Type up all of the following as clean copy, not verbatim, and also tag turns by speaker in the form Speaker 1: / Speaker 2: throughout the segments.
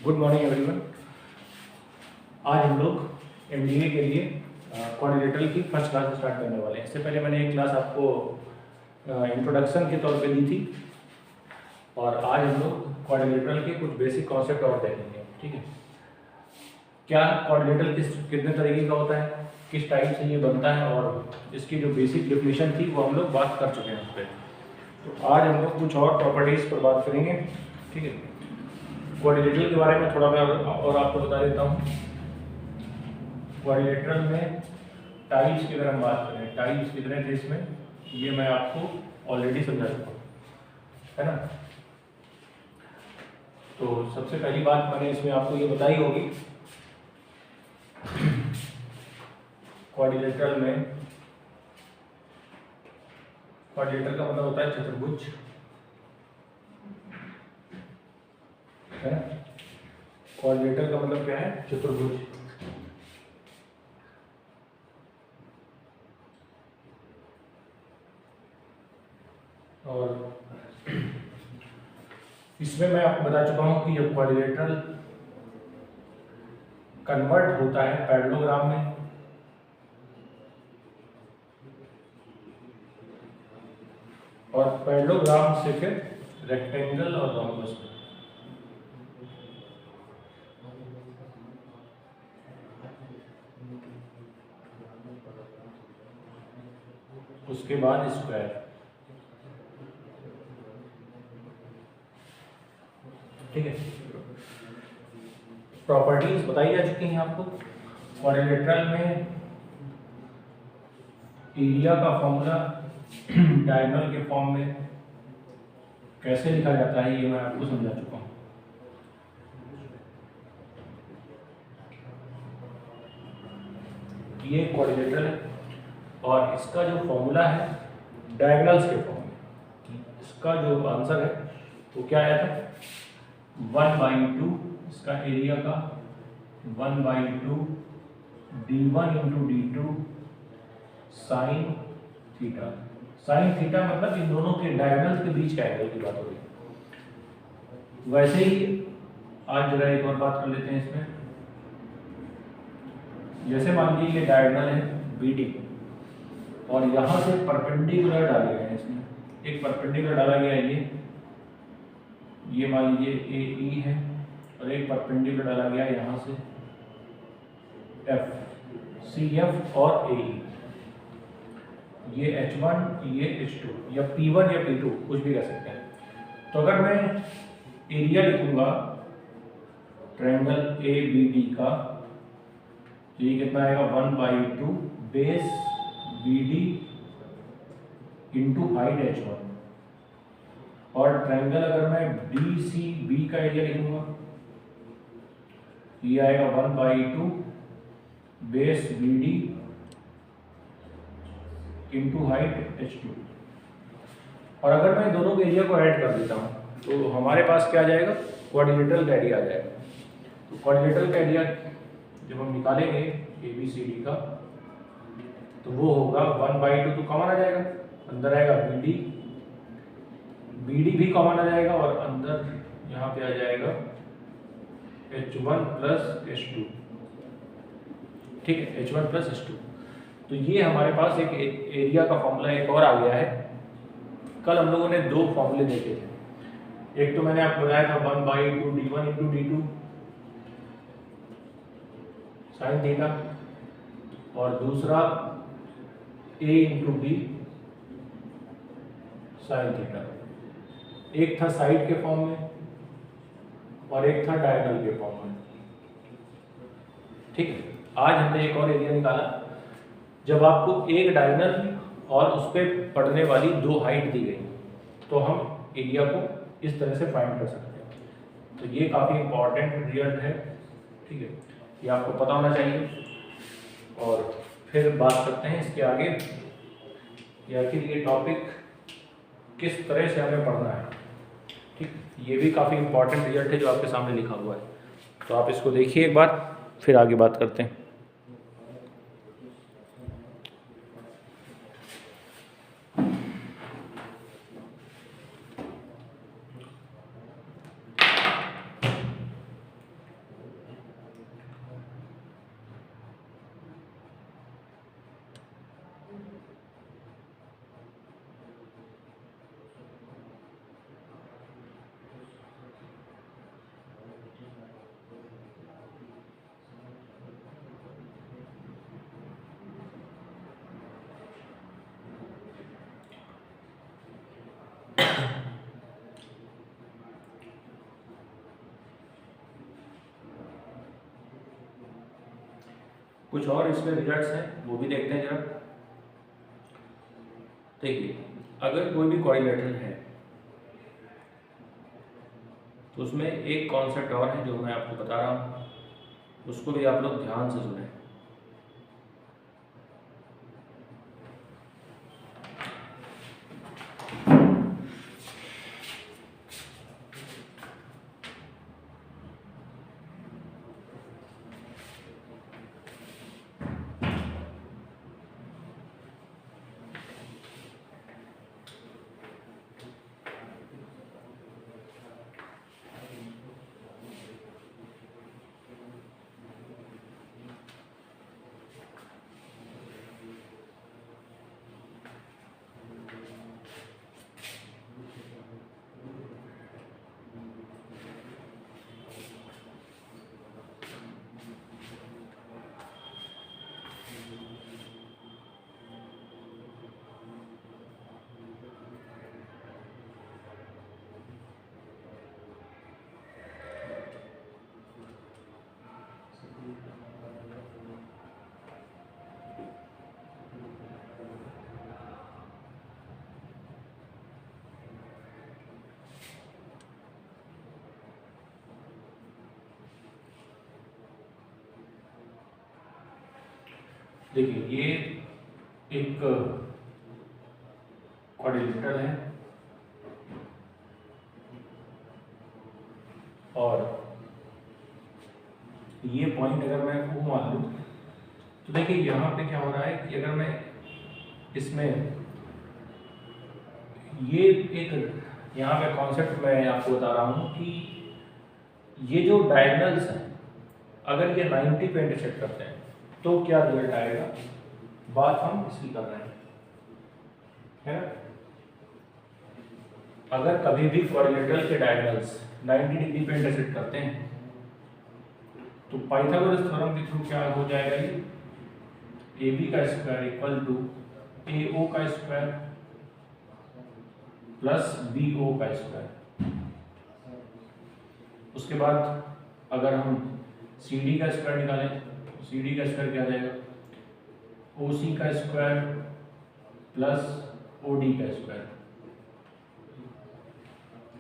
Speaker 1: Good morning everyone. आज हम लोग एमडीए के लिए क्वाड्रिलेटरल की फर्स्ट क्लास स्टार्ट करने वाले हैं। इससे पहले मैंने एक क्लास आपको इंट्रोडक्शन के तौर पे दी थी और आज हम लोग क्वाड्रिलेटरल के कुछ बेसिक कॉन्सेप्ट और देखेंगे। ठीक है, क्या क्वाड्रिलेटरल कितने तरीके का होता है, किस टाइप से ये बनता है और इसकी जो बेसिक डेफिनेशन थी वो हम लोग बात कर चुके हैं उस पर। तो आज हम लोग कुछ और प्रॉपर्टीज़ पर बात करेंगे। ठीक है, क्वाड्रिलेटरल के बारे में थोड़ा मैं और आपको बता देता हूँ। क्वाड्रिलेटरल में टाइप्स की अगर हम बात करें, टाइप्स कितने थे इसमें, ये मैं आपको ऑलरेडी समझा चुका हूँ, है ना। तो सबसे पहली बात मैंने इसमें आपको ये बताई होगी, क्वाड्रिलेटरल में क्वाड्रिलेटरल का मतलब होता है चतुर्भुज, है ना। क्वाड्रिलेटरल का मतलब क्या है, चतुर्भुज। और इसमें मैं आपको बता चुका हूं कि जब क्वाड्रिलेटरल कन्वर्ट होता है पैरेललोग्राम में, और पैरेललोग्राम से फिर रेक्टेंगल और रोम्बस में, उसके बाद स्क्वायर। ठीक है, प्रॉपर्टीज बताई जा चुकी हैं आपको। क्वाड्रिलेटरल में एरिया का फॉर्मूला डायगोनल के फॉर्म में कैसे लिखा जाता है ये मैं आपको समझा चुका हूं। ये क्वाड्रिलेटरल है और इसका जो फॉर्मूला है डायगोनल्स के फॉर्म में, इसका जो आंसर है वो क्या आया था, 1/2 इसका एरिया का 1/2 d1 into d2 sine theta. Sine theta मतलब इन दोनों के डायगोनल के बीच का एंगल की बात हो रही है। वैसे ही आज जरा एक और बात कर लेते हैं इसमें। जैसे मान लीजिए ये डायगोनल है BD और यहाँ से परपेंडिकुलर डाले गए हैं, इसमें एक परपेंडिकुलर डाला गया है, ये मान लीजिए AE है और एक परपेंडिकुलर डाला गया यहाँ से F, CF और AE, ये H1 ये H2 या P1 या P2 कुछ भी कह सकते हैं। तो अगर मैं एरिया लिखूंगा ट्रायंगल ABD का, ये कितना आएगा 1/2 base BD into height H1। और ट्रायंगल अगर मैं DCB का एरिया लिखूंगा, ये आएगा 1/2 base BD into height H2। और अगर मैं दोनों के एरिया को ऐड कर देता हूँ तो हमारे पास क्या आ जाएगा, क्वाड्रिलेटरल का एरिया आ जाएगा। तो क्वाड्रिलेटरल का एरिया जब हम निकालेंगे ABCD का तो वो होगा 1/2, तो कॉमन आ जाएगा, अंदर आएगा BD भी कॉमन आ जाएगा और अंदर यहाँ पे आ जाएगा H1 प्लस H2। ठीक है, H1 प्लस H2। तो ये हमारे पास एक एरिया का फॉर्मूला एक और आ गया है। कल हम लोगों ने दो फॉर्मूले देखे थे, एक तो मैंने आपको बताया था 1/2 d1 into d2 sign theta और दूसरा A into B sine theta. एक था साइड के फॉर्म में और एक था डायगोनल के फॉर्म में। ठीक है, आज हमने एक और एरिया निकाला। जब आपको एक डायगोनल और उस पर पड़ने वाली दो हाइट दी गई तो हम एरिया को इस तरह से फाइंड कर सकते हैं। तो ये काफ़ी इंपॉर्टेंट रिजल्ट है। ठीक है, ये आपको पता होना चाहिए। और फिर बात करते हैं इसके आगे या आखिर ये टॉपिक किस तरह से हमें पढ़ना है। ठीक, ये भी काफ़ी इंपॉर्टेंट रिजल्ट है जो आपके सामने लिखा हुआ है, तो आप इसको देखिए एक बार, फिर आगे बात करते हैं। कुछ और इसमें रिजल्ट्स हैं, वो भी देखते हैं जरा। देखिए, अगर कोई भी क्वाड्रिलेटरल है तो उसमें एक कॉन्सेप्ट और है जो मैं आपको बता रहा हूँ, उसको भी आप लोग ध्यान से सुनें। देखिए, ये एक क्वाड्रिलेटरल है और ये पॉइंट अगर मैं वो मान लूँ तो देखिए यहाँ पे क्या हो रहा है कि अगर मैं इसमें ये एक यहाँ पे कॉन्सेप्ट मैं आपको बता रहा हूँ कि ये जो डायगोनल्स हैं अगर ये 90 पे इंटरसेक्ट करते हैं तो क्या रिजल्ट आएगा, बात हम इसकी कर रहे हैं, है ना। अगर कभी भी क्वाड्रिलेटरल के डायगोनल्स 90 डिग्री पे इंटरसेक्ट करते हैं तो पाइथागोरस थ्योरम के थ्रू क्या हो जाएगा, ये AB का स्क्वायर इक्वल टू AO का स्क्वायर प्लस BO का स्क्वायर। उसके बाद अगर हम CD का स्क्वायर निकालें तो CD का स्क्वायर क्या आ जाएगा, OC का स्क्वायर प्लस OD का स्क्वायर।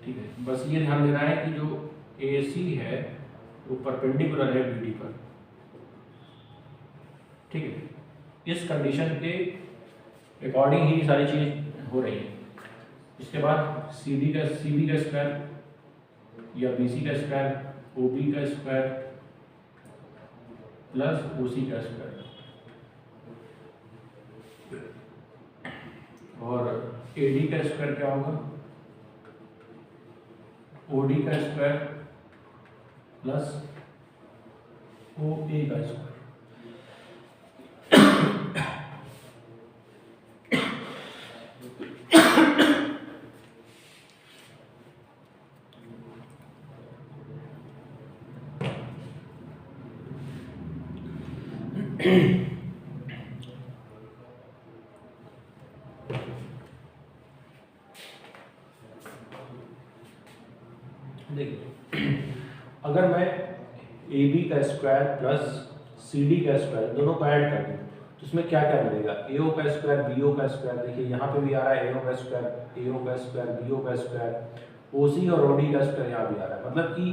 Speaker 1: ठीक है, बस ये ध्यान देना है कि जो AC है वो परपेंडिकुलर है BD पर। ठीक है, इस कंडीशन के अकॉर्डिंग ही सारी चीज़ हो रही है। इसके बाद CB का स्क्वायर या BC का स्क्वायर, OB का स्क्वायर प्लस OC का स्क्वायर और AD का स्क्वायर क्या होगा, OD का स्क्वायर प्लस OA का स्क्वायर। देखिए, अगर मैं AB का स्क्वायर प्लस CD का स्क्वायर दोनों को ऐड कर दूं तो इसमें क्या क्या मिलेगा, AO का स्क्वायर BO का स्क्वायर। देखिए यहाँ पे भी आ रहा है AO का स्क्वायर BO का स्क्वायर, OC और OD का स्क्वायर यहाँ भी आ रहा है, मतलब कि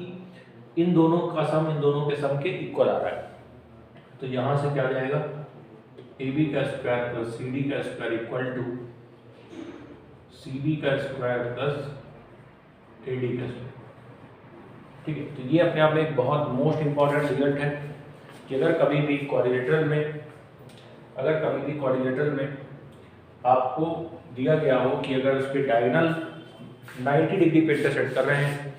Speaker 1: इन दोनों का सम इन दोनों के सम के इक्वल आ रहा है। तो यहाँ से क्या आ जाएगा, AB का स्क्वायर प्लस CD का स्क्वायर इक्वल टू CB का स्क्वायर प्लस AD का स्क्वायर। ठीक है, तो ये अपने आप में एक बहुत मोस्ट इंपॉर्टेंट रिजल्ट है कि अगर कभी भी क्वाड्रिलेटरल में आपको दिया गया हो कि अगर उसके डायगोनल 90 डिग्री पे इंटरसेक्ट कर रहे हैं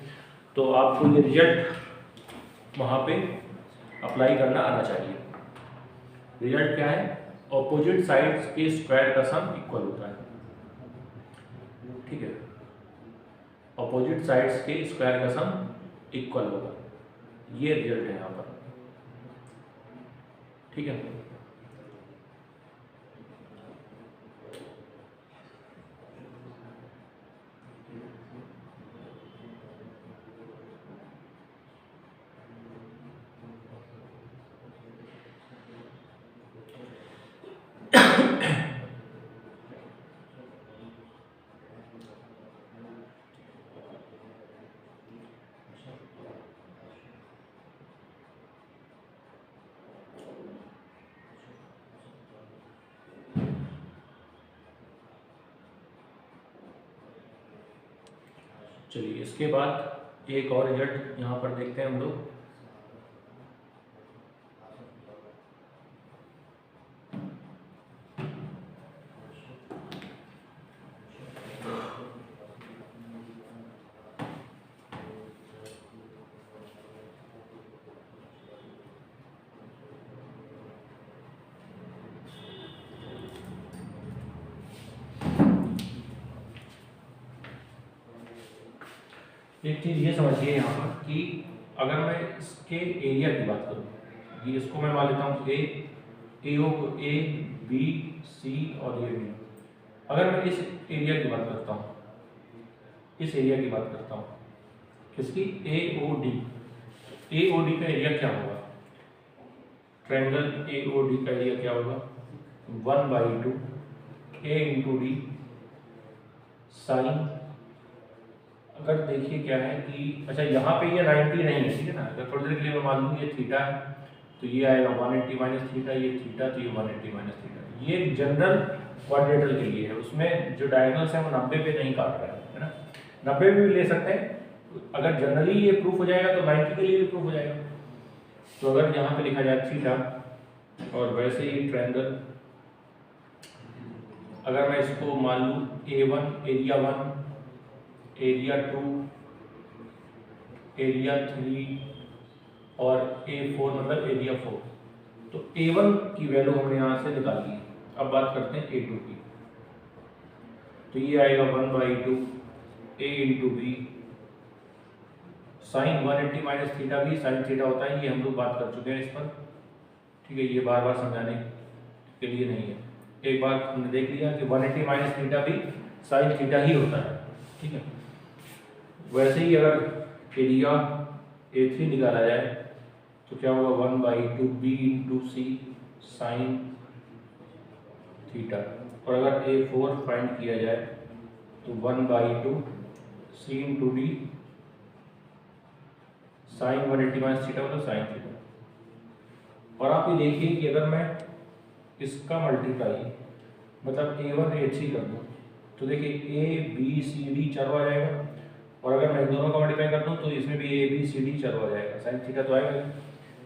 Speaker 1: तो आपको ये रिजल्ट वहाँ पे अप्लाई करना आना चाहिए। रिजल्ट क्या है, ऑपोजिट साइड्स के स्क्वायर का सम इक्वल होता है। ठीक है, ऑपोजिट साइड्स के स्क्वायर का सम इक्वल होगा, ये रिजल्ट है यहाँ पर। ठीक है, चलिए इसके बाद एक और रिजल्ट यहाँ पर देखते हैं हम लोग। एक चीज़ ये समझिए यहाँ पर कि अगर मैं इसके एरिया की बात करूँ, ये इसको मैं मान लेता हूँ ए बी सी और ये बी। अगर मैं इस एरिया की बात करता हूँ, इस एरिया की बात करता हूँ किसकी, ए ओ डी का एरिया क्या होगा, ट्रायंगल ए ओ डी का एरिया क्या होगा, 1/2 ए इंटू डी साइन। अगर देखिए क्या है कि अच्छा यहाँ पे ये 90 नहीं है, ठीक है ना, अगर थोड़ी देर के लिए मैं मान लूँ ये थीटा है तो ये आएगा 180 माइनस थीटा, ये थीटा तो ये 180 माइनस थीटा। ये जनरल क्वाड्रेटल के लिए है, उसमें जो डायगोनल्स है वो 90 पे नहीं काट रहा है ना, 90 पे भी ले सकते हैं। अगर जनरली ये प्रूफ हो जाएगा तो 90 के लिए भी प्रूफ हो जाएगा। तो अगर यहाँ पे लिखा जाए थीटा और वैसे ही ट्रायंगल, अगर मैं इसको मान लूँ A1 एरिया 1, एरिया 2, एरिया 3 और A4 मतलब एरिया 4, तो A1 की वैल्यू हमने यहाँ से निकाली है। अब बात करते हैं A2 की, तो ये आएगा 1/2 A into B sine 180 minus theta भी साइन थीटा होता है, ये हम लोग बात कर चुके हैं इस पर, ठीक है, ये बार बार समझाने के लिए नहीं है। एक बार हमने देख लिया कि 180 माइनस थीटा भी साइन थीटा ही होता है, ठीक है। वैसे ही अगर एरिया A3 निकाला जाए तो क्या होगा, 1/2 B into C sine theta, और अगर A4 फाइंड किया जाए तो 1/2 C into D sine 180 minus theta मतलब साइन थीटा। और आप ये देखिए कि अगर मैं इसका मल्टीप्लाई मतलब A1 A3 कर दूँ तो देखिए ए बी सी डी चारों आ जाएगा, और अगर मैं दोनों का मल्टीप्लाई कर दूँ तो इसमें भी ए बी सी डी चारों आ जाएगा, साइन थीटा तो आएगा।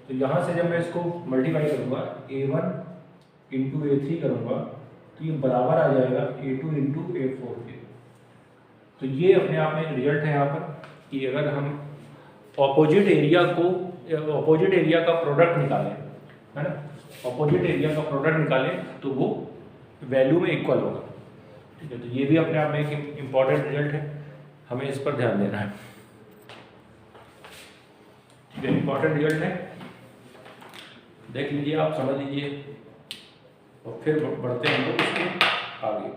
Speaker 1: तो यहाँ से जब मैं इसको मल्टीप्लाई करूँगा A1 इंटू A3 करूँगा तो ये बराबर आ जाएगा A2 इंटू A4 के। तो ये अपने आप में एक रिजल्ट है यहाँ पर कि अगर हम ऑपोजिट एरिया का प्रोडक्ट निकालें, है ना, ऑपोजिट एरिया का प्रोडक्ट निकालें तो वो वैल्यू में इक्वल होगा, ठीक है। तो ये भी अपने आप में एक इम्पॉर्टेंट रिजल्ट है, हमें इस पर ध्यान देना है, ठीक है, इम्पॉर्टेंट रिजल्ट है, देख लीजिए आप, समझ लीजिए, और फिर बढ़ते हैं हम लोग इसके आगे।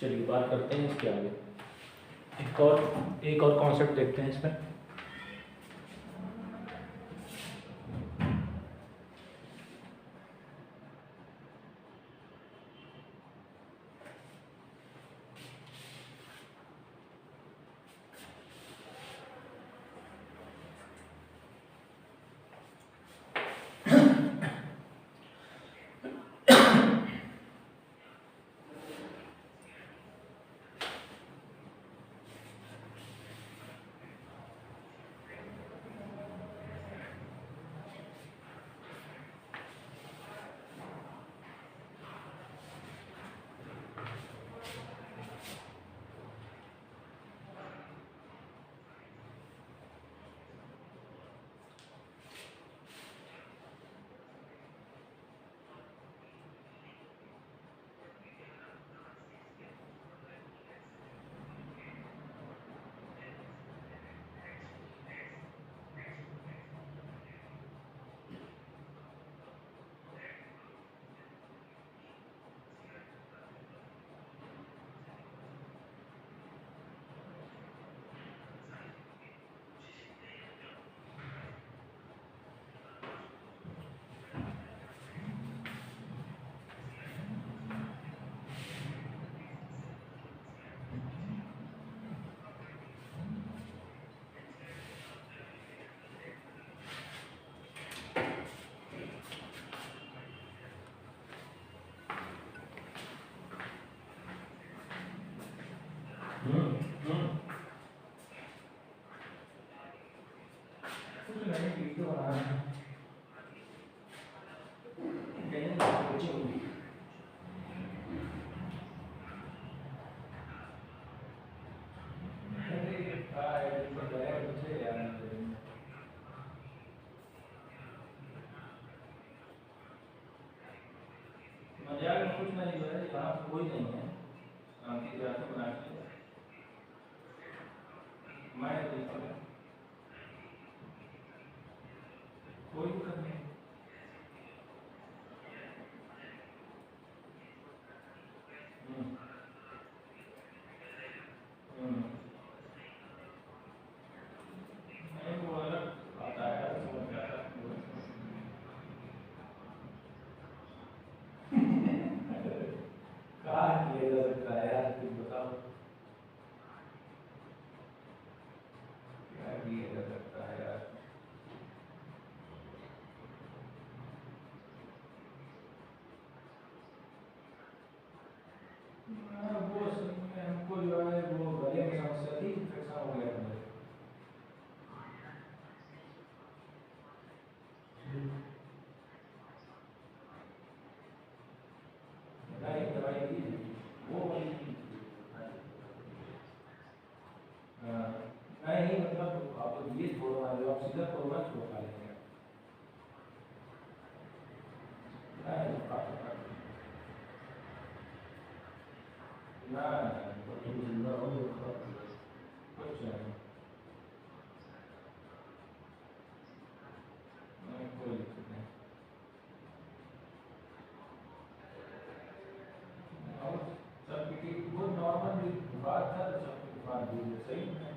Speaker 1: चलिए बात करते हैं इसके आगे। एक और कॉन्सेप्ट देखते हैं इसमें। मजाक में कुछ नहीं है, यहाँ पे कोई नहीं है। आपकी जाति बना के मैं कोई दिक्कत नहीं। नहीं वो अलग आता है, समझ में आता है। कहाँ किया जा सकता है यार, तुम बताओ क्या किया जा सकता है यार। वो असल में हमको जो है वो गले में समस्या थी, इन्फेक्शन हो गया था। नहीं दवाई दी वो वाली नहीं, मतलब आप ये छोड़ो, आप सीधा कोरोना छोड़ खा लेंगे। नहीं ना कुछ नहीं, कोई दिक्कत नहीं। और सब वो नॉर्मल बुखार था तो सब बुखार भी सही है।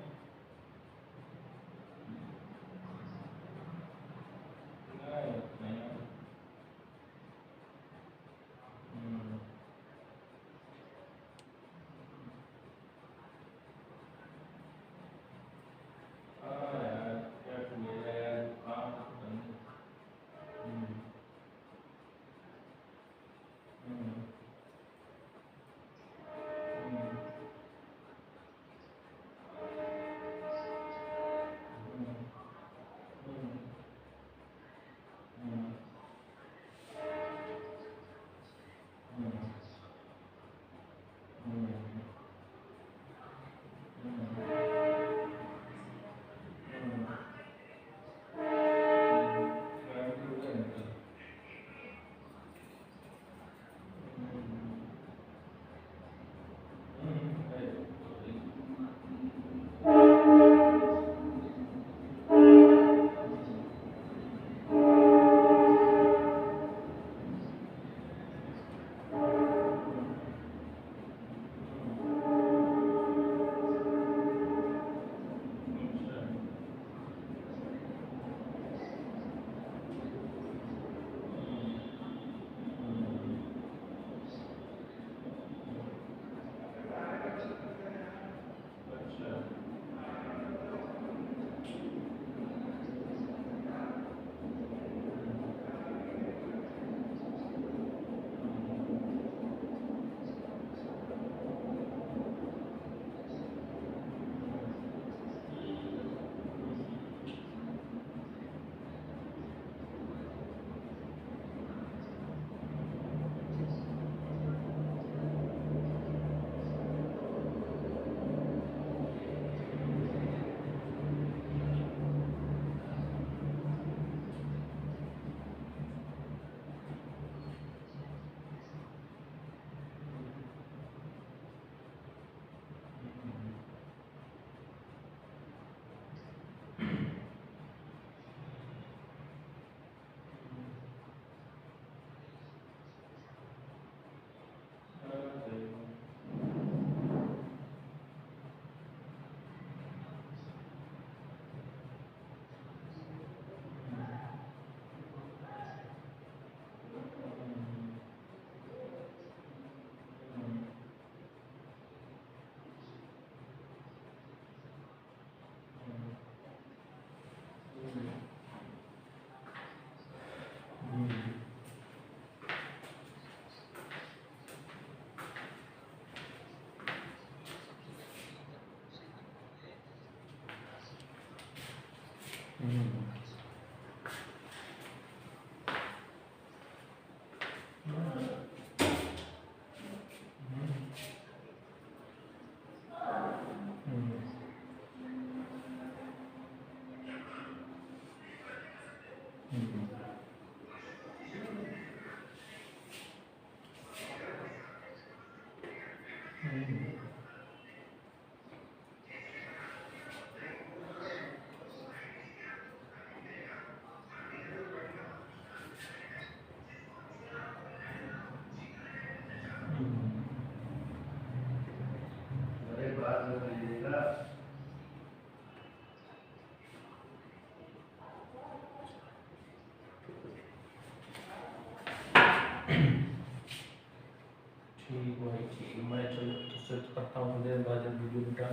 Speaker 1: ठीक भाई ठीक, मैं चलो तो सर्च करता हूँ, देर बाद जब वीडियो बिटा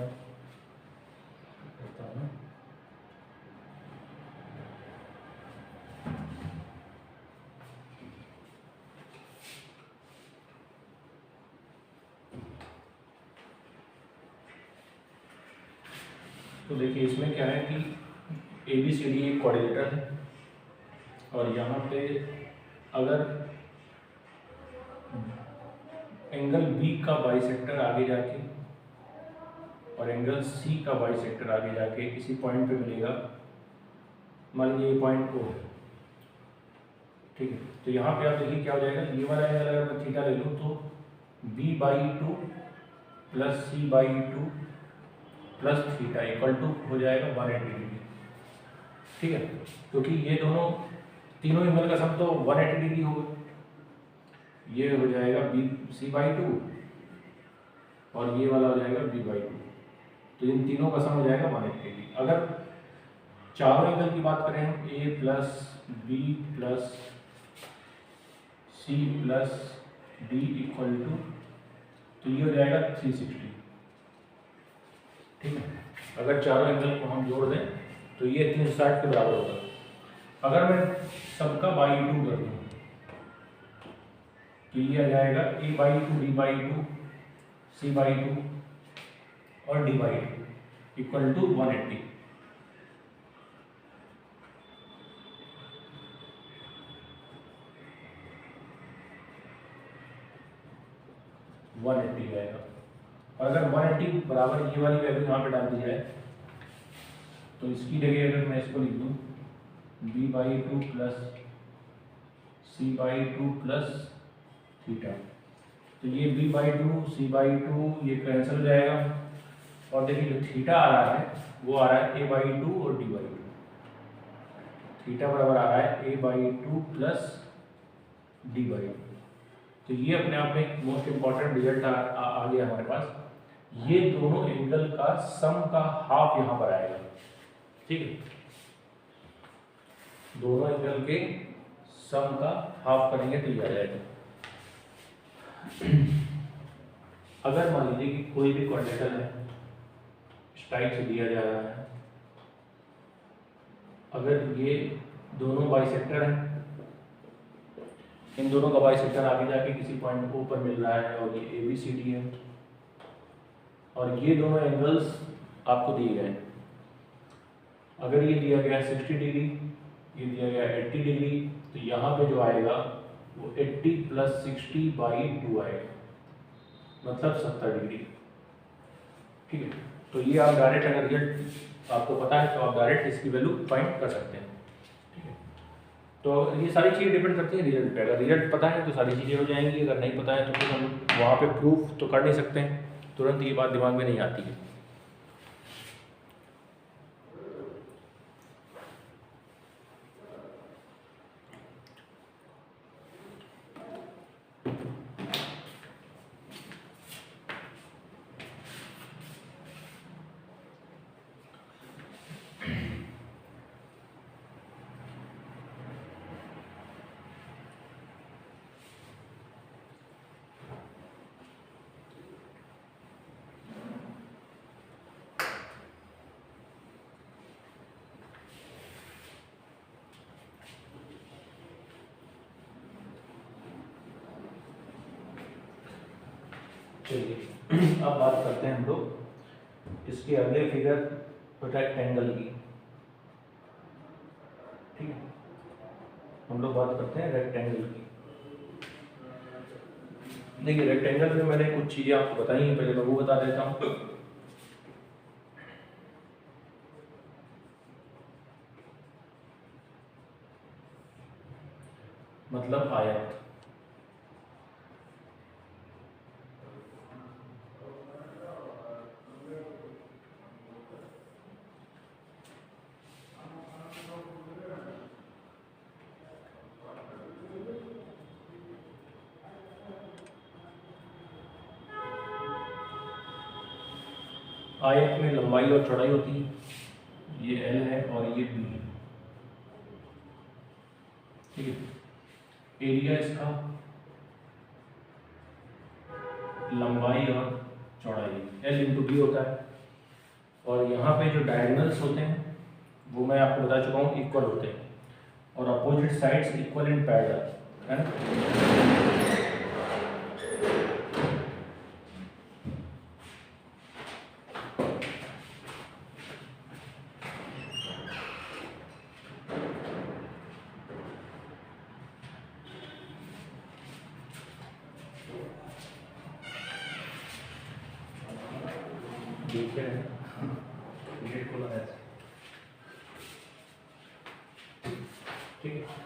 Speaker 1: करता हूँ। तो देखिए इसमें क्या है कि ABCD एक क्वाड्रिलेटरल है, और यहाँ पे अगर एंगल B का बाइसेक्टर आगे जाके और एंगल C का बाइसेक्टर आगे जाके किसी पॉइंट पे मिलेगा, मान लीजिए ये पॉइंट O है, ठीक है। तो यहाँ पे आप देखिए क्या हो जाएगा, ये वाला एंगल अगर मैं थीटा ले लूँ तो B/2 plus C/2 plus theta equal to हो जाएगा 180 डिग्री, ठीक है। क्योंकि ये दोनों तीनों एंगल का सम तो 180 डिग्री होगा, ये हो जाएगा C/2 और ये वाला हो जाएगा B/2, तो इन तीनों का सम हो जाएगा 180 डिग्री। अगर चारों एंगल की बात करें हम, A plus B plus C plus D equal to, तो ये हो जाएगा 360, ठीक है। अगर चारों एंगल को हम जोड़ दें तो ये 360 के बराबर होगा। अगर मैं सबका बाई 2 कर दूँ तो ये आ जाएगा A/2 D/2 C/2 और D/2 इक्वल टू 180। आएगा, और अगर 180 बराबर ये वाली वैल्यू यहाँ पे डाल दी जाए तो इसकी जगह अगर मैं इसको लिख दूँ B/2 plus C/2 plus theta, तो ये B/2 C/2 ये कैंसिल हो जाएगा, और देखिए जो थीटा आ रहा है वो आ रहा है A/2 और D/2, थीटा बराबर आ रहा है A/2 प्लस D/2। तो ये अपने आप में एक मोस्ट इम्पॉर्टेंट रिजल्ट आ गया हमारे पास। ये दोनों एंगल का सम का हाफ यहाँ पर आएगा, ठीक है। दोनों एंगल के सम का हाफ करेंगे तो ये आ जाएगा। अगर मान लीजिए कि कोई भी क्वाड्रेटर है, स्ट्राइक से दिया जा रहा है, अगर ये दोनों बाइसेक्टर हैं, इन दोनों का बाइसेक्टर आगे जाके किसी पॉइंट O पर मिल रहा है और ये ABCD है, और ये दोनों एंगल्स आपको दिए गए हैं। अगर ये दिया गया 60 डिग्री, ये दिया गया 80 डिग्री, तो यहाँ पे जो आएगा वो 80 प्लस 60/2 आएगा, मतलब 70 डिग्री, ठीक है। तो ये आप डायरेक्ट, अगर रिजल्ट आपको पता है तो आप डायरेक्ट इसकी वैल्यू फाइंड कर सकते हैं, ठीक है। तो ये सारी चीज़ें डिपेंड करती हैं रिजल्ट पे। अगर रिजल्ट पता है तो सारी चीज़ें हो जाएंगी, अगर नहीं पता है तो फिर हम वहाँ पे प्रूफ तो कर नहीं सकते हैं, तुरंत ये बात दिमाग में नहीं आती है। चलिए अब बात करते हैं हम लोग इसके अगले फिगर रेक्टेंगल की, ठीक है। हम लोग बात करते हैं रेक्टेंगल की। देखिए रेक्टेंगल में मैंने कुछ चीज़ें आपको बताई हैं, पहले मैं वो बता देता हूँ। मतलब आयत। आयत में लंबाई और चौड़ाई होती है, ये L है और ये B है, ठीक है। एरिया इसका लंबाई और चौड़ाई L इंटू B होता है, और यहाँ पे जो डायगोनल्स होते हैं वो मैं आपको बता चुका हूँ इक्वल होते हैं, और opposite sides equal in parallel, है ना। देखिए गेट खोला है, ठीक है।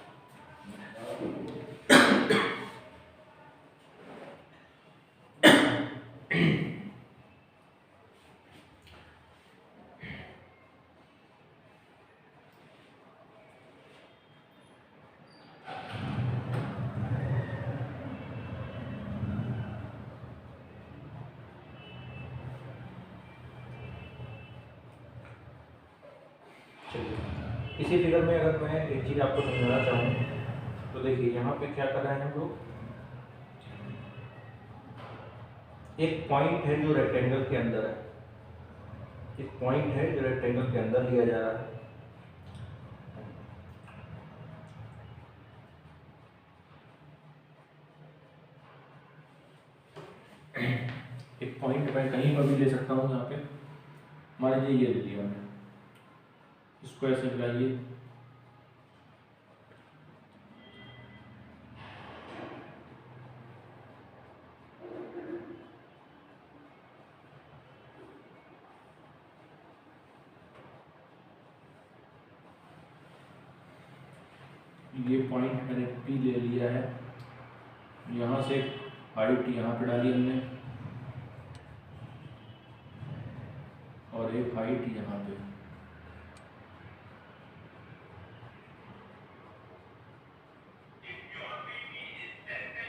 Speaker 1: इसी फिगर में अगर मैं एक चीज़ आपको समझाना चाहूँ तो देखिए यहाँ पे क्या कर रहे हैं हम लोग, एक पॉइंट है जो रेक्टेंगल के अंदर है, एक पॉइंट है जो रेक्टेंगल के अंदर लिया जा रहा है, एक पॉइंट मैं कहीं पर भी ले सकता हूँ। यहाँ पे मान लीजिए ये ले लिया मैंने, इसको ऐसे मिलाइए, ये पॉइंट मैंने P ले लिया है, यहाँ से हाइट यहाँ पे डाली हमने और एक हाइट यहाँ पे,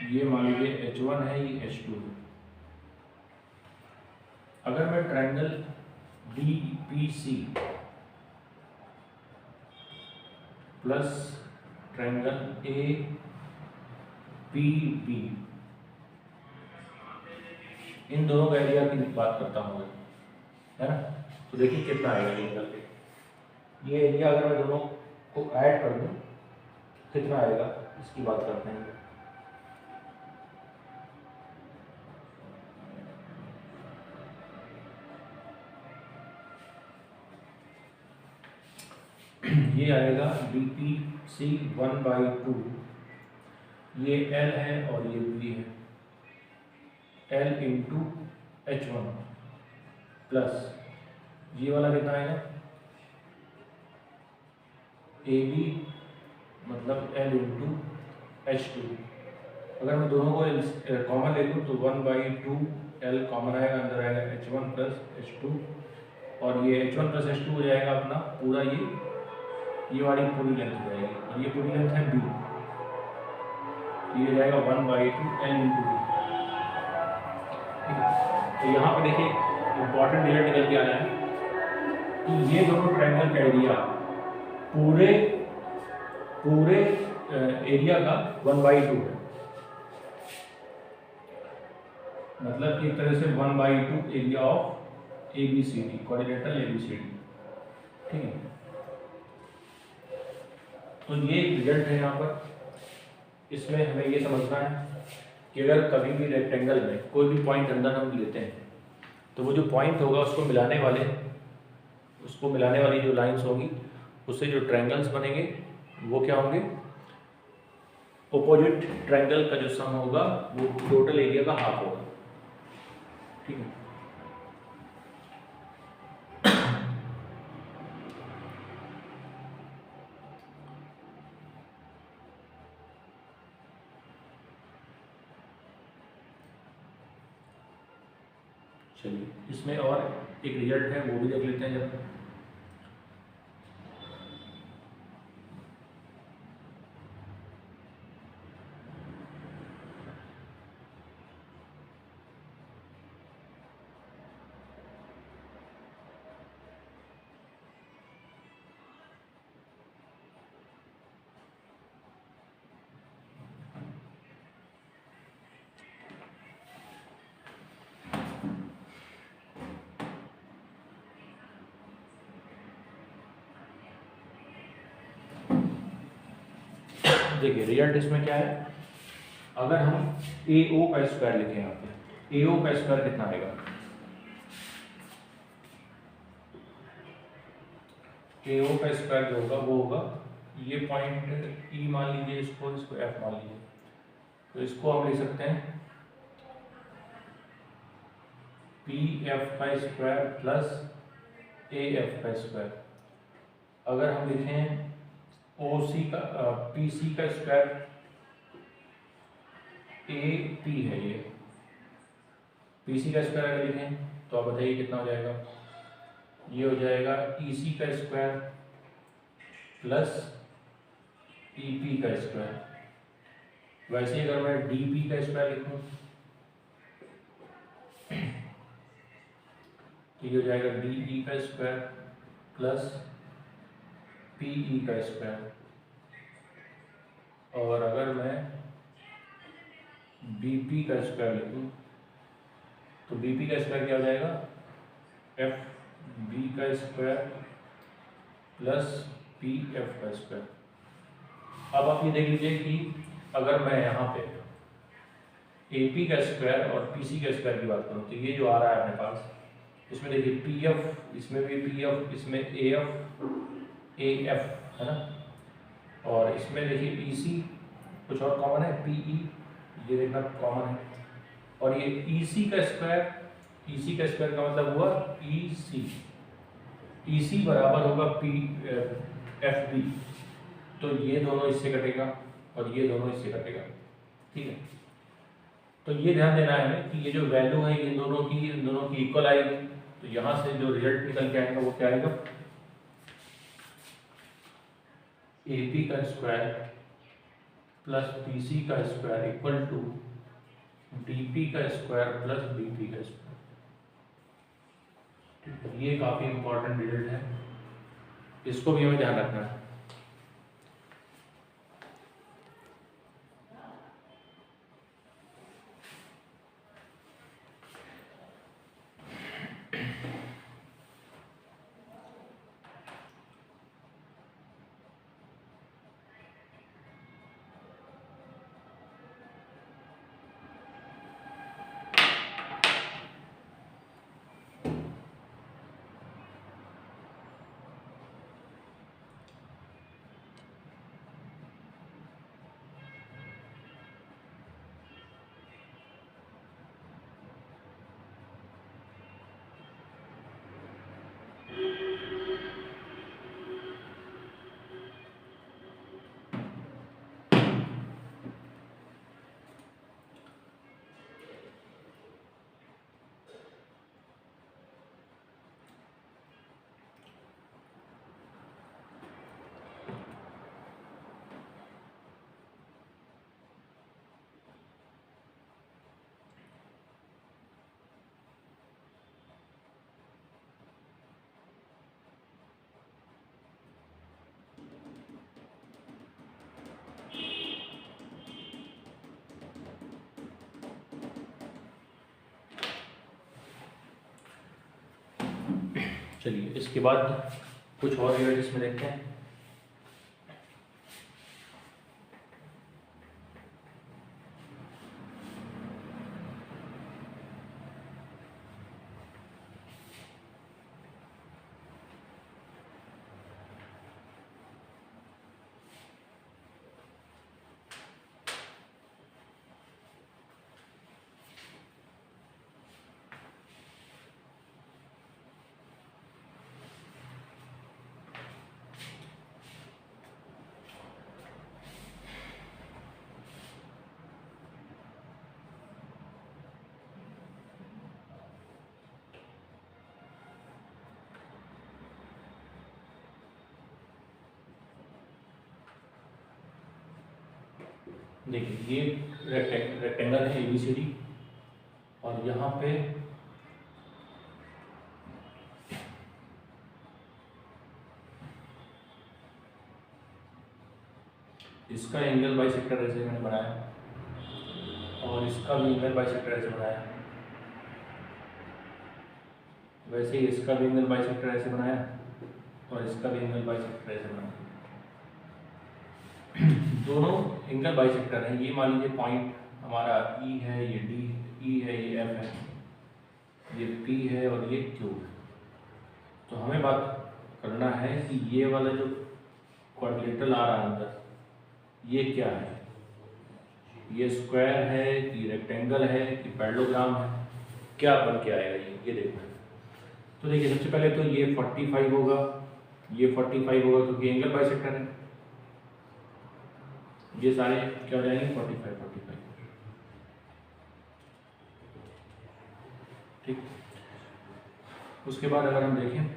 Speaker 1: ये मान लीजिए H1 है, ये H2 है। अगर मैं triangle DPC plus triangle APB इन दोनों का एरिया की बात करता हूँ, है ना, तो देखिए कितना आएगा निकल के। ये एरिया अगर मैं दोनों को ऐड कर दूँ कितना आएगा, इसकी बात करते हैं। ये आएगा DPC 1/2, ये L है और ये B है, L इंटू H1 प्लस ये वाला कितना आएगा AB मतलब L इंटू H2। अगर मैं दोनों को कॉमन ले लूँ तो 1/2 L कॉमन आएगा, अंदर आएगा H1 प्लस H2, और ये H1 प्लस H2 हो जाएगा अपना पूरा, ये वाली पूरी लेंथ हो जाएगी, और ये पूरी लेंथ है B, ये जाएगा 1/2 L इंटू B। तो यहाँ पे देखिए इंपॉर्टेंट रिजल्ट निकल के आया है कि ये दोनों ट्रायंगल का एरिया पूरे एरिया का 1/2 है, मतलब एक तरह से 1/2 area of ABCD, quadrilateral ABCD, ठीक है। तो ये रिजल्ट है यहाँ पर। इसमें हमें ये समझना है कि अगर कभी भी रेक्टेंगल में कोई भी पॉइंट अंदर हम लेते हैं तो वो जो पॉइंट होगा उसको मिलाने वाली जो लाइंस होंगी उससे जो ट्रायंगल्स बनेंगे वो क्या होंगे, अपोजिट ट्रायंगल का जो सम होगा वो टोटल एरिया का हाफ होगा, ठीक है। चलिए इसमें और एक रिजल्ट है वो भी देख लेते हैं जरा। देखिए रिजल्ट इसमें क्या है, अगर हम ए ओ का स्क्वायर लिखें यहाँ पे, ए ओ का स्क्वायर कितना आएगा, ए ओ का स्क्वायर जो होगा वो होगा ये पॉइंट ई मान लीजिए, इसको एफ मान लीजिए, तो इसको हम लिख सकते हैं पी एफ का स्क्वायर प्लस ए एफ का स्क्वायर। अगर हम लिखें ओ सी का पी सी का स्क्वायर, ए पी है ये, पी सी का स्क्वायर अगर लिखें तो आप बताइए कितना हो जाएगा, ये हो जाएगा ई सी का स्क्वायर प्लस ई पी का स्क्वायर। वैसे ही अगर मैं डी पी का स्क्वायर लिखूं तो ये हो जाएगा डी ई का स्क्वायर प्लस पी ई का स्क्वायर। और अगर मैं बी पी का स्क्वायर लिखूं तो बी पी का स्क्वायर क्या हो जाएगा, एफ बी का स्क्वायर प्लस पी एफ का स्क्वायर। अब आप ये देख लीजिए कि अगर मैं यहाँ पे ए पी का स्क्वायर और पी सी का स्क्वायर की बात करूँ तो ये जो आ रहा है अपने पास, इसमें देखिए पी एफ, इसमें भी पी एफ, इसमें ए एफ है ना, और इसमें देखिए ई सी कुछ और कॉमन है, पी ई ये देखना कॉमन है, और ये ई सी का स्क्वायर, ई सी का स्क्वायर का मतलब हुआ ई सी बराबर होगा पी एफ बी, तो ये दोनों इससे कटेगा और ये दोनों इससे कटेगा, ठीक है। तो ये ध्यान देना है हमें कि ये जो वैल्यू है इन दोनों की इक्वल आएगी, तो यहाँ से जो रिजल्ट निकल के आएगा वो क्या आएगा, ए पी का स्क्वायर प्लस पी सी का square equal to D P का स्क्वायर प्लस बी पी का स्क्वायर। ये काफी इंपॉर्टेंट रिजल्ट है, इसको भी हमें ध्यान रखना है। चलिए इसके बाद कुछ और रिजल्ट इसमें देखते हैं। देखिए ये रेक्टेंगल है ABCD, और यहाँ पे इसका एंगल बाइसेक्टर ऐसे मैंने बनाया, और इसका भी एंगल बाइसेक्टर ऐसे बनाया, वैसे ही इसका भी एंगल बाइसेक्टर ऐसे बनाया, और इसका भी एंगल बाइसेक्टर ऐसे बनाया। दोनों एंगल बाइसेक्टर हैं। ये मान लीजिए पॉइंट हमारा E है, ये D है, ये F है, ये P है और ये Q है। तो हमें बात करना है कि ये वाला जो क्वाड्रिलेटरल आ रहा है अंदर, ये क्या है, ये स्क्वायर है कि रेक्टेंगल है कि पैरेललोग्राम है, क्या बन के आएगा ये देखना है। तो देखिए सबसे पहले तो ये 45 होगा, ये 45 होगा क्योंकि एंगल बाइसेक्टर है, ये सारे क्या हो जाएंगे 45 45। ठीक, उसके बाद अगर हम देखें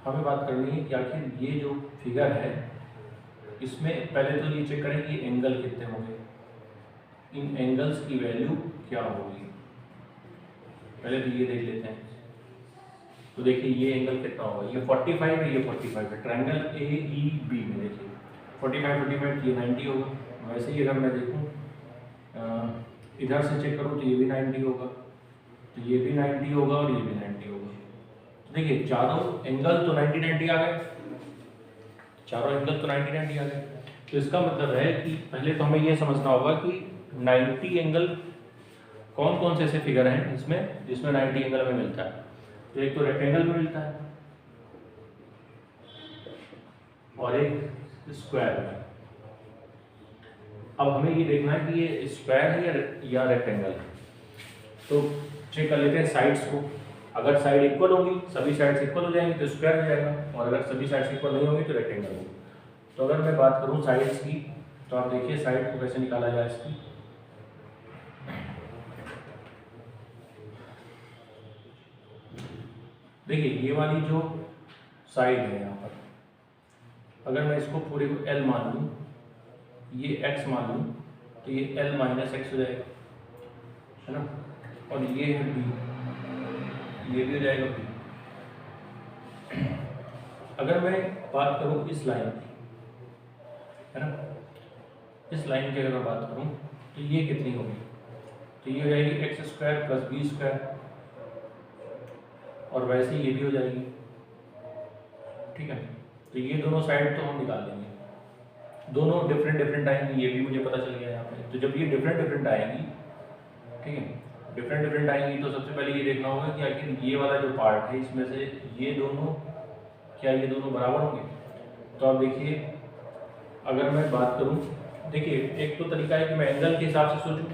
Speaker 1: हमें बात करनी है कि आखिर ये जो फिगर है इसमें पहले तो ये चेक करें कि एंगल कितने होंगे, इन एंगल्स की वैल्यू क्या होगी, पहले तो ये देख लेते हैं। तो देखिए ये एंगल कितना होगा, ये 45 है, ये 45 है, ट्रायंगल AEB में देखिए 45 45 ये 90 होगा। वैसे ही अगर मैं देखूँ इधर से चेक करूँ तो ये भी 90 होगा, तो ये भी 90 होगा और ये भी 90 होगा। तो देखिए चारों एंगल तो 90 90 आ गए, चारों एंगल तो 90 90 आ गए। तो इसका मतलब है कि पहले तो हमें ये समझना होगा कि 90 एंगल कौन कौन से ऐसे फिगर हैं इसमें जिसमें 90 एंगल हमें मिलता है। तो एक तो रेक्टेंगल में मिलता है और एक स्क्वायर में। अब हमें ये देखना है कि ये स्क्वायर है या रेक्टेंगल है। तो चेक कर लेते हैं साइड्स को, अगर साइड इक्वल होगी, सभी साइड्स इक्वल हो जाएंगी तो स्क्वायर हो जाएगा, और अगर सभी साइड्स इक्वल नहीं होंगी तो रेक्टेंगल होगी। तो अगर मैं बात करूँ साइड्स की, तो आप देखिए साइड को कैसे निकाला जाए इसकी। देखिए ये वाली जो साइड है यहाँ पर, अगर मैं इसको पूरे को L मान लूँ, ये x मान लूँ, तो ये L माइनस एक्स हो जाएगा, है ना, और ये है B, ये भी हो जाएगा B। अगर मैं बात करूँ इस लाइन की, है ना, इस लाइन की अगर मैं बात करूँ तो ये कितनी होगी, तो ये हो जाएगी x square plus B square, और वैसे ये भी हो जाएगी। ठीक है, तो ये दोनों साइड तो हम निकाल लेंगे, दोनों डिफरेंट डिफरेंट आएंगी, ये भी मुझे पता चल गया यहाँ पे। तो जब ये डिफरेंट डिफरेंट आएंगी, ठीक है, डिफरेंट डिफरेंट आएंगी, तो सबसे पहले ये देखना होगा कि आखिर ये वाला जो पार्ट है इसमें से ये दोनों, क्या ये दोनों बराबर होंगे। तो आप देखिए अगर मैं बात करूँ, देखिए एक तो तरीका है कि मैं एंगल के हिसाब से सोचूं,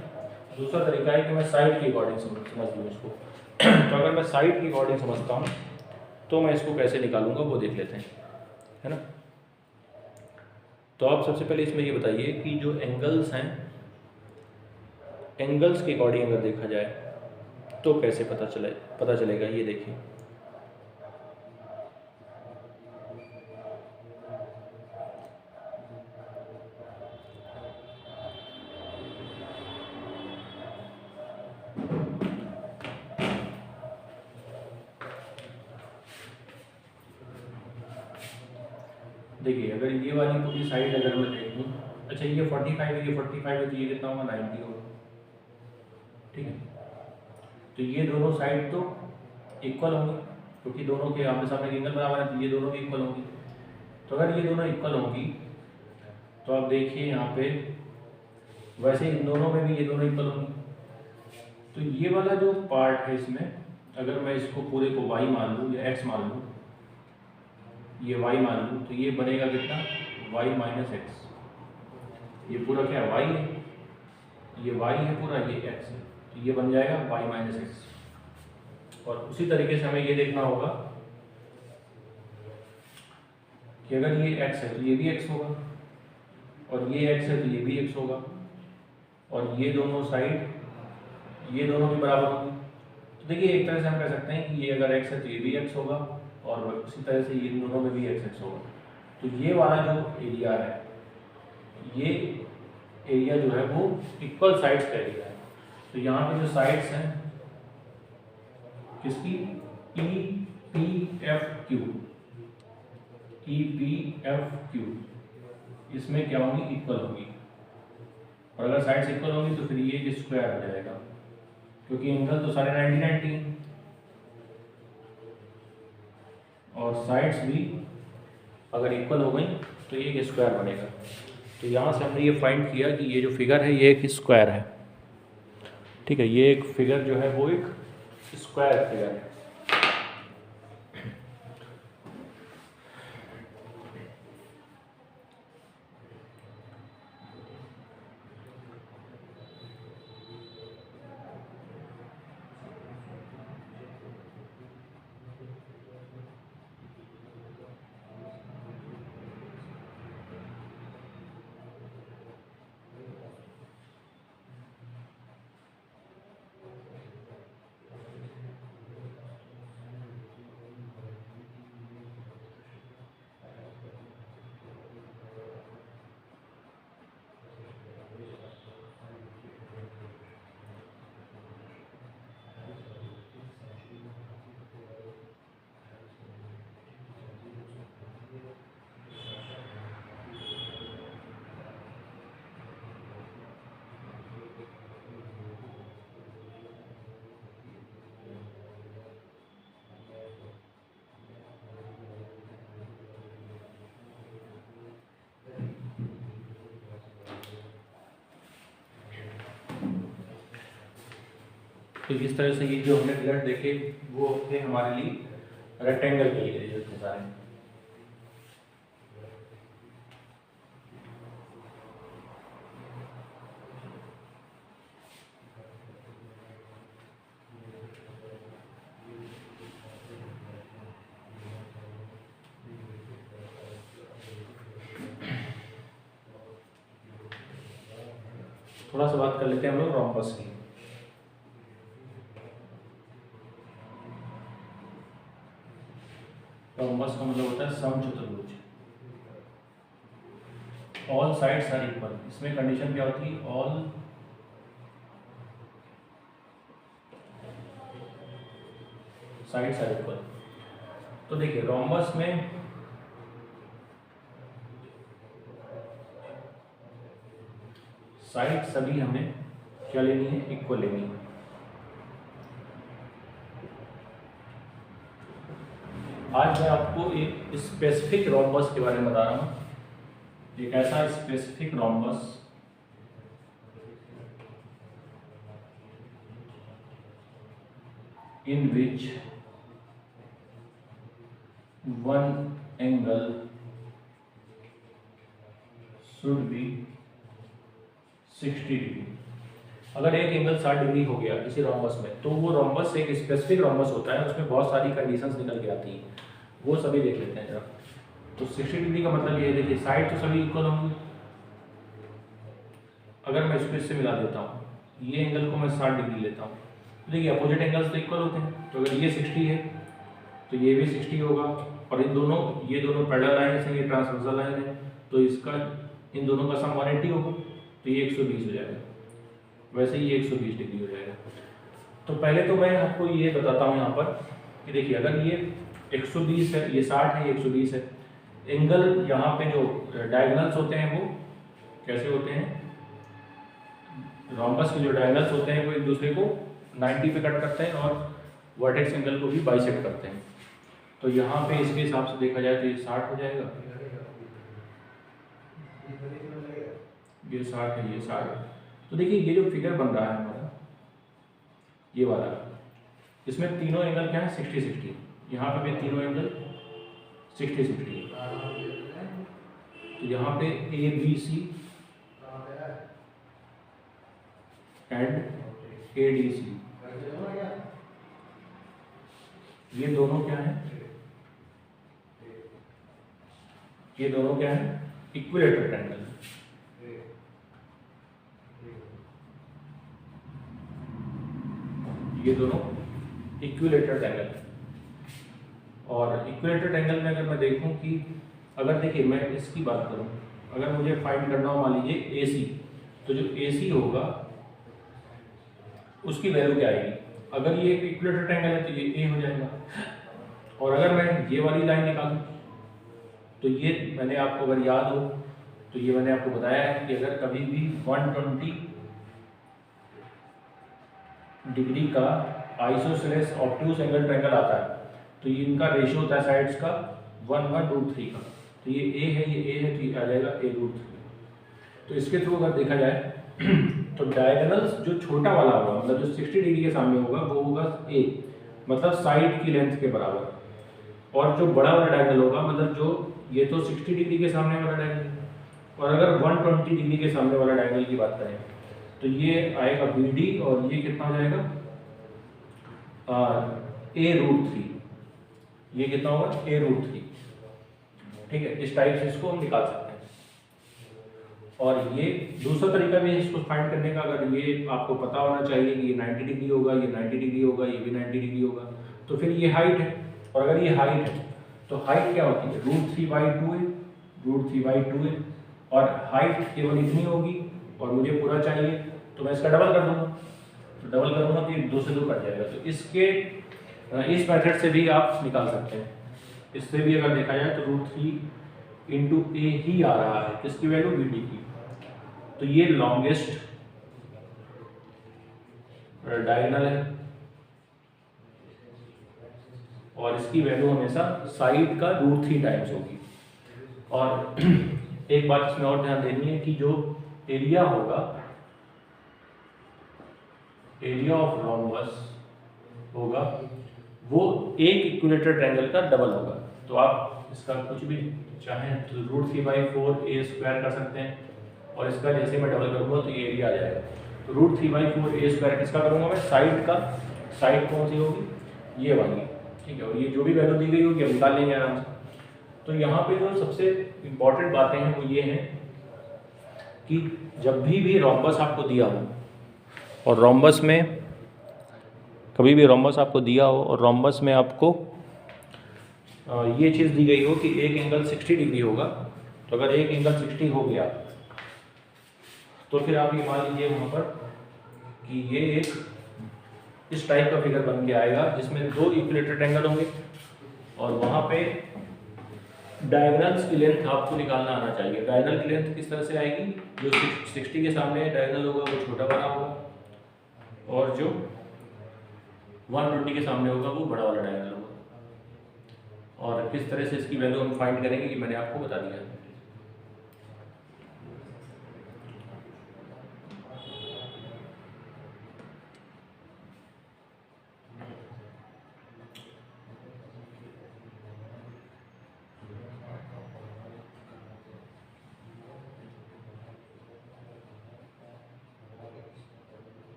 Speaker 1: दूसरा तरीका है कि मैं साइड के अकॉर्डिंग समझ लूँ इसको। तो अगर मैं साइड के अकॉर्डिंग समझता हूँ तो मैं इसको कैसे निकालूंगा वो देख लेते हैं, है ना। तो आप सबसे पहले इसमें ये बताइए कि जो एंगल्स हैं, एंगल्स के अकॉर्डिंग अगर देखा जाए तो कैसे पता चलेगा, ये देखिए। देखिए अगर ये वाली पूरी साइड अगर मैं देखूँ, अच्छा ये 45 है, ये 45 है, तो ये कितना होगा 90 होगा। ठीक है, तो ये दोनों साइड तो इक्वल होंगी क्योंकि दोनों के आमने सामने एंगल बराबर है, तो ये दोनों भी इक्वल होंगी। तो अगर ये दोनों इक्वल होंगी तो आप देखिए यहाँ पे, वैसे इन दोनों में भी ये दोनों इक्वल होंगी। तो ये वाला जो पार्ट है इसमें, अगर मैं इसको पूरे को y मान लूँ या x मान लूँ, ये y मान लूँ, तो ये बनेगा कितना y माइनस एक्स। ये पूरा क्या y है, ये y है पूरा, ये x है, तो ये बन जाएगा y माइनस एक्स। और उसी तरीके से हमें ये देखना होगा कि अगर ये x है तो ये भी x होगा, और ये x है तो ये भी x होगा, और ये दोनों साइड ये दोनों भी बराबर होंगे। तो देखिए एक तरह से हम कह सकते हैं कि ये अगर x है तो ये भी x होगा, और उसी तरह से इन दोनों में भी एक्स एक्स होगा। तो ये वाला जो एरिया है, ये एरिया जो है वो इक्वल साइड्स का एरिया है। तो यहाँ पे जो साइड्स हैं किसकी, E P F Q, E P F Q, इसमें क्या होंगी, इक्वल होगी। और अगर साइड्स इक्वल होंगी तो फिर ये स्क्वायर हो जाएगा, क्योंकि एंगल तो सारे 90 और साइड्स भी अगर इक्वल हो गई तो ये एक स्क्वायर बनेगा। तो यहाँ से हमने ये फाइंड किया कि ये जो फिगर है ये एक स्क्वायर है। ठीक है, ये एक फिगर जो है वो एक स्क्वायर फिगर है। तो इस तरह से ये जो हमने रिजल्ट देखे वो थे हमारे लिए रेक्टेंगल के लिए रिजल्ट थे सारे। थोड़ा सा बात कर लेते हैं हम लोग रोम्बस की। रोम्बस का मतलब होता है समचतुर्भुज, ऑल साइड्स आर इक्वल। इसमें कंडीशन क्या होती है, ऑल साइड्स आर इक्वल। तो देखिए रोम्बस में साइड सभी हमें क्या लेनी है, इक्वल लेनी है। आज मैं आपको एक स्पेसिफिक रोम्बस के बारे में बता रहा हूं। एक ऐसा specific rhombus in which one angle should be 60 degree. अगर एक एंगल 60 डिग्री हो गया किसी रोम्बस में तो वो रोम्बस एक स्पेसिफिक रोम्बस होता है, उसमें बहुत सारी कंडीशंस निकल के आती हैं, वो सभी देख लेते हैं जरा। तो 60 डिग्री का मतलब ये है, देखिए साइड तो सभी इक्वल होंगी। अगर मैं इसको इससे मिला देता हूँ, ये एंगल को मैं 60 डिग्री लेता हूँ, देखिए अपोजिट एंगल्स तो इक्वल होते हैं। तो अगर ये 60 है तो ये भी 60 होगा, और इन दोनों, ये दोनों पैरेलल लाइन है, ये ट्रांसवर्सल लाइन है, तो इसका इन दोनों का सम 180 होगा, तो ये 120 हो जाएगा। वैसे ही ये 120 डिग्री हो जाएगा। तो पहले तो मैं आपको ये बताता हूँ यहाँ पर कि देखिए अगर ये 120 है, ये 60 है, ये 120 है, एंगल यहाँ पे जो डायगोनल्स होते हैं वो कैसे होते हैं, रोम्बस के जो डायगोनल्स होते हैं वो एक दूसरे को 90 पे कट करते हैं और वर्टेक्स एंगल को भी बाइसेक्ट करते हैं। तो यहाँ पे इसके हिसाब से देखा जाए तो ये 60 हो जाएगा, ये 60 है, ये 60। तो देखिए ये जो फिगर बन रहा है हमारा ये वाला, इसमें तीनों एंगल क्या है, 60-60। यहाँ पे भी तीनों एंगल 60-60। तो यहाँ पे ABC एंड ADC, ये दोनों क्या है, ये दोनों क्या है, इक्विलेटरल एंगल। ये दोनों इक्विलेटरल एंगल। और इक्विलेटरल ट्रायंगल में अगर मैं देखूं कि अगर देखिए मैं इसकी बात करूं, अगर मुझे फाइंड करना हो मान लीजिए AC, तो जो AC होगा उसकी वैल्यू क्या आएगी? अगर ये एक इक्विलेटरल ट्रायंगल है तो ये A हो जाएगा, और अगर मैं ये वाली लाइन निकालूं तो ये मैंने आपको अगर याद हो तो ये मैंने आपको बताया है कि अगर कभी भी 120 डिग्री का आइसोसेलेस ऑब्ट्यूज एंगल ट्रायंगल आता है तो ये इनका रेशियो होता है साइड्स का 1/√3 का। तो ये A है, ये A है, तो ये आ जाएगा A√3। तो इसके थ्रू अगर देखा जाए तो डायगोनल्स जो छोटा वाला होगा, मतलब जो 60 डिग्री के सामने होगा वो होगा A, मतलब साइड की लेंथ के बराबर, और जो बड़ा वाला डायगोनल होगा, मतलब जो ये तो 60 डिग्री के सामने वाला डायगोनल, और अगर 120 डिग्री के सामने वाला डायगोनल की बात करें तो ये आएगा BD, और ये कितना हो जाएगा A√3। ये कितना होगा A√3। ठीक है, इस टाइप से इसको हम निकाल सकते हैं। और ये दूसरा तरीका भी है इसको फाइंड करने का, अगर ये आपको पता होना चाहिए कि ये 90 डिग्री होगा, ये 90 डिग्री होगा, ये भी 90 डिग्री होगा, तो फिर ये हाइट है, और अगर ये हाइट है तो हाइट क्या होती है? √3/2 है, √3/2 है, और हाइट केवल इतनी होगी और मुझे पूरा चाहिए तो मैं इसका डबल कर दूंगा, तो डबल करूंगा तो ये 2 से 2 कट जाएगा। तो इसके इस मेथड से भी आप निकाल सकते हैं। इससे भी अगर देखा जाए तो √3 × A ही आ रहा है, किसकी वैल्यू? BD की। तो ये लॉन्गेस्ट डायगोनल है, और इसकी वैल्यू हमेशा साइड का √3 टाइम्स होगी। और एक बात इसमें और ध्यान देनी है कि जो एरिया होगा, एरिया ऑफ रोम्बस होगा, वो एक इक्विलेटरल ट्रायंगल का डबल होगा। तो आप इसका कुछ भी चाहें तो √3/4A² कर सकते हैं, और इसका जैसे मैं डबल करूँगा तो ये एरिया आ जाएगा। तो √3/4A² किसका करूँगा मैं? साइड का। साइड कौन सी होगी? ये वाली। ठीक है, और ये जो भी वैल्यू दी गई होगी हम निकाल लेंगे आराम से। तो यहाँ पे जो सबसे इम्पॉर्टेंट बातें हैं वो ये हैं कि जब भी रोम्बस आपको दिया हो, और रोम्बस में कभी भी रोम्बस आपको दिया हो और रोम्बस में आपको ये चीज़ दी गई हो कि एक एंगल 60 डिग्री होगा, तो अगर एक एंगल 60 हो गया तो फिर आप ये मान लीजिए वहाँ पर कि ये एक इस टाइप का फिगर बन के आएगा जिसमें 2 इक्विलेटरल ट्रायंगल होंगे, और वहाँ पे डायगोनल्स की लेंथ आपको निकालना आना चाहिए। डायगोनल की लेंथ किस तरह से आएगी? जो 60 के सामने डायगोनल होगा वो छोटा वाला होगा, और जो 120 के सामने होगा वो बड़ा वाला डायगोनल होगा। और किस तरह से इसकी वैल्यू हम फाइंड करेंगे कि मैंने आपको बता दिया है।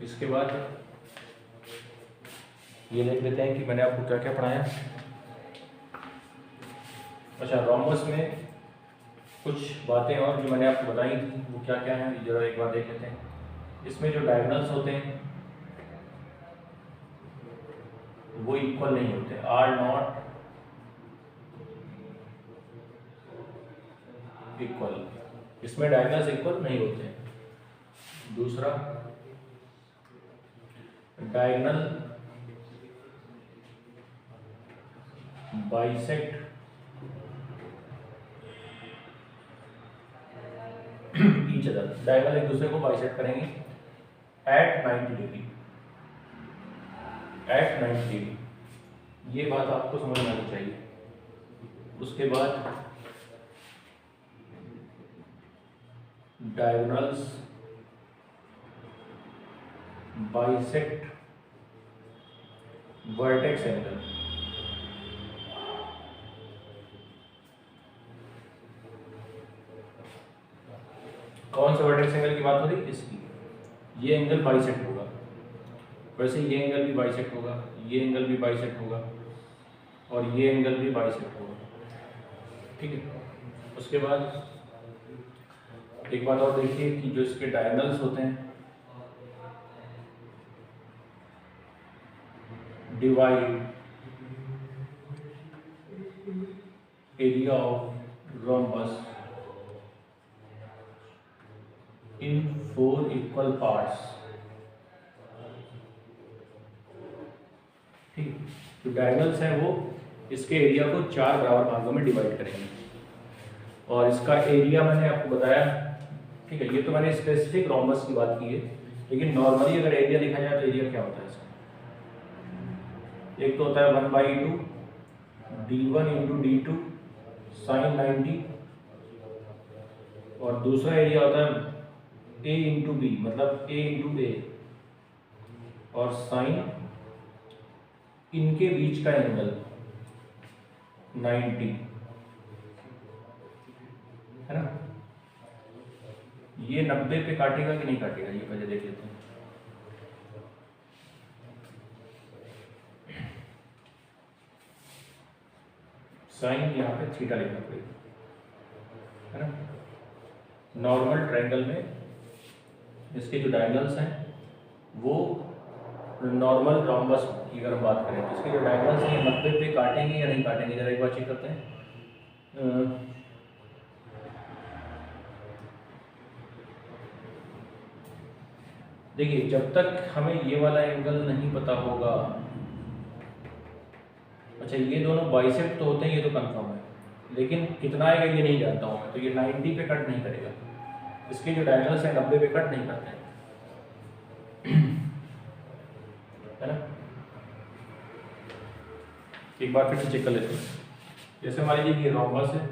Speaker 1: इसके बाद ये देख लेते हैं कि मैंने आपको क्या क्या पढ़ाया। अच्छा, रोम्बस में कुछ बातें और जो मैंने आपको बताई थी वो क्या क्या हैं, जरा एक बार देख लेते हैं। इसमें जो डायगोनल्स होते हैं वो इक्वल नहीं होते, आर नॉट इक्वल। इसमें डायगोनल्स इक्वल नहीं होते हैं। दूसरा diagonal bisect each other, diagonal एक दूसरे को बाइसेक्ट करेंगे एट 90 डिग्री, एट 90 डिग्री। ये बात आपको समझ में आनी चाहिए। उसके बाद डायगोनल्स बाइसेक्ट वर्टेक्स एंगल, कौन से वर्टेक्स एंगल की बात हो रही है? इसकी। ये एंगल बाइसेक्ट होगा, वैसे ये एंगल भी बाइसेक्ट होगा, ये एंगल भी बाइसेक्ट होगा और ये एंगल भी बाइसेक्ट होगा, ठीक है। उसके बाद एक बात और देखिए कि जो इसके डायगोनल्स होते हैं divide area of rhombus in 4 equal parts, ठीक। जो डायगोनल्स हैं वो इसके एरिया को 4 बराबर भागों में डिवाइड करेंगे और इसका एरिया मैंने आपको बताया, ठीक है। ये तो मैंने स्पेसिफिक रोम्बस की बात की है, लेकिन नॉर्मली अगर एरिया लिखा जाए तो एरिया क्या होता है इसका? एक तो होता है 1/2 d1 इंटू d2 साइन 90 और दूसरा एरिया होता है a इंटू बी, मतलब a इंटू ए और साइन इनके बीच का एंगल 90, है ना। ये 90 पे काटेगा कि नहीं काटेगा, ये पहले देख लेते हैं। साइन यहाँ पे थीटा लिखना पड़ेगा, है ना। नॉर्मल ट्रायंगल में इसके जो डायगोनल्स हैं वो नॉर्मल रोम्बस की अगर हम बात करें तो इसके जो डायगोनल्स हैं 90 पे काटेंगे या नहीं काटेंगे, जरा एक बार चेक करते हैं। देखिए जब तक हमें ये वाला एंगल नहीं पता होगा, अच्छा ये दोनों बाइसेक्ट तो होते हैं, ये तो कंफर्म है, लेकिन कितना आएगा ये नहीं जानता हूँ मैं, तो ये 90 पे कट नहीं करेगा, इसके जो डायगोनल्स हैं 90 पे कट नहीं करते हैं, है ना। एक बार फिर से चेक कर लेते हैं। जैसे मान लीजिए ये रोम्बस है,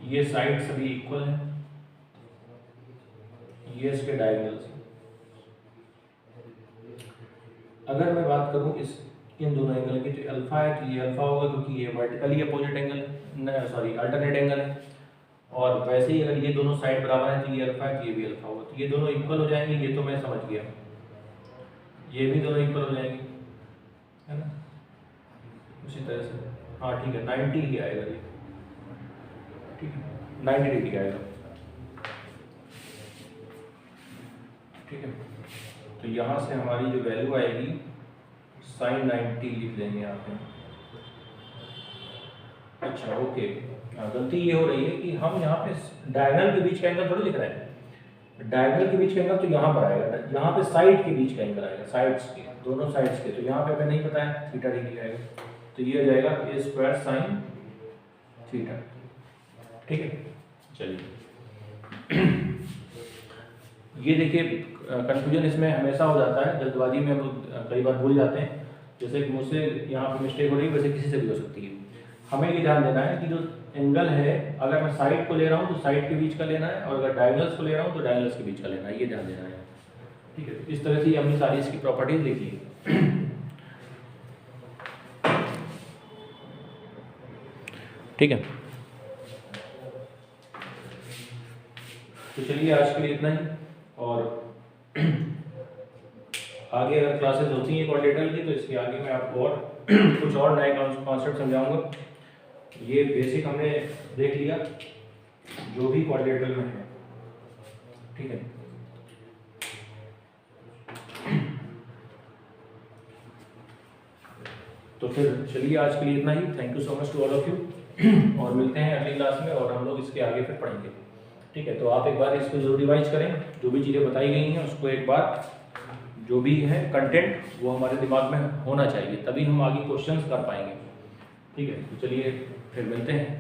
Speaker 1: ये साइड सभी इक्वल है, ये इसके डायगोनल्स हैं। अगर मैं बात करूं इस इन दोनों एंगल की तो अल्फा है तो ये अल्फा होगा क्योंकि ये vertically opposite angle sorry alternate angle है, और वैसे ही अगर ये दोनों साइड बराबर है तो ये अल्फा है तो ये भी अल्फा होगा, तो ये दोनों इक्वल हो जाएंगे, ये तो मैं समझ गया, ये भी दोनों इक्वल हो जाएंगे, है ना। उसी तरह से हाँ ठीक है 90 ही आएगा ये, ठीक है 90 डिग्री आएगा, ठीक है। तो यहाँ से हमारी जो वैल्यू आएगी साइन 90 लिख देंगे यहाँ पे। अच्छा ओके, गलती ये हो रही है कि हम यहाँ पे डायगोनल के बीच का एंगल थोड़ी लिख रहे हैं, डायगोनल के बीच का एंगल तो यहाँ पर आएगा, यहाँ पे साइड के बीच का एंगल आएगा, साइड्स के दोनों साइड्स के, तो यहाँ पे हमें नहीं पता है थीटा डिग्री आएगा, तो ये हो जाएगा a स्क्वायर साइन थीटा, ठीक है। चलिए ये देखिए कंफ्यूजन इसमें हमेशा हो जाता है, जल्दबाजी में हम लोग कई बार भूल जाते हैं, जैसे कि मुझसे यहाँ पे मिस्टेक हो रही है वैसे किसी से भी हो सकती है। हमें ये ध्यान देना है कि जो एंगल है अगर मैं साइड को ले रहा हूँ तो साइड के बीच का लेना है, और अगर डायगोनल्स को ले रहा हूँ तो डायगोनल्स के बीच का लेना है, ये ध्यान देना है, ठीक है। इस तरह से हमने सारी इसकी प्रॉपर्टीज लिखी है, ठीक है। तो चलिए आज के लिए इतना ही, और आगे अगर क्लासेस होती हैं क्वाड्रेटल की तो इसके आगे मैं आपको और कुछ और नए कॉन्सेप्ट समझाऊंगा। ये बेसिक हमने देख लिया जो भी क्वाड्रेटल में है, ठीक है। तो फिर चलिए आज के लिए इतना ही। Thank you so much to all of you, और मिलते हैं अगली क्लास में और हम लोग इसके आगे फिर पढ़ेंगे। ठीक है, तो आप एक बार इसको जरूर रिवाइज करें, जो भी चीज़ें बताई गई हैं उसको एक बार, जो भी है कंटेंट वो हमारे दिमाग में होना चाहिए, तभी हम आगे क्वेश्चंस कर पाएंगे। ठीक है, तो चलिए फिर मिलते हैं।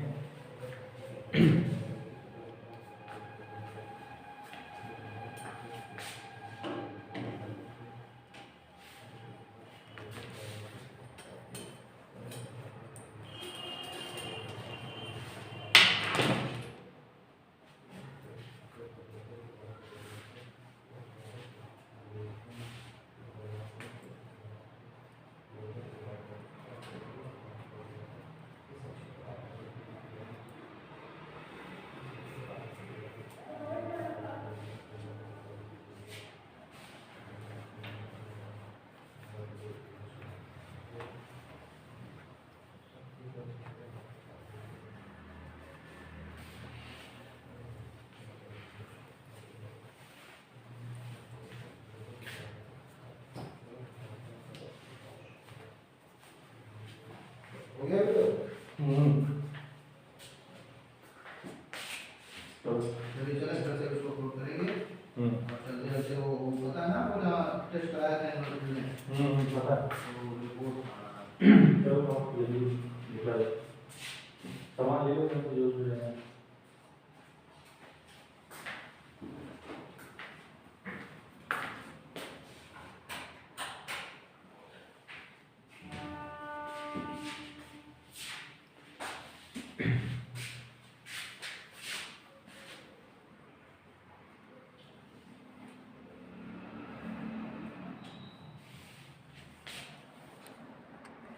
Speaker 2: हो गया तो जल्दी चले घर से उसको फोन करेंगे और जल्दी जल्दी वो पता है ना पूरा टेस्ट कराया था इन लोगों ने
Speaker 1: पता
Speaker 2: तो रिपोर्ट
Speaker 1: चलो जल्दी निकल, सामान ले लो, जो भी लेना है।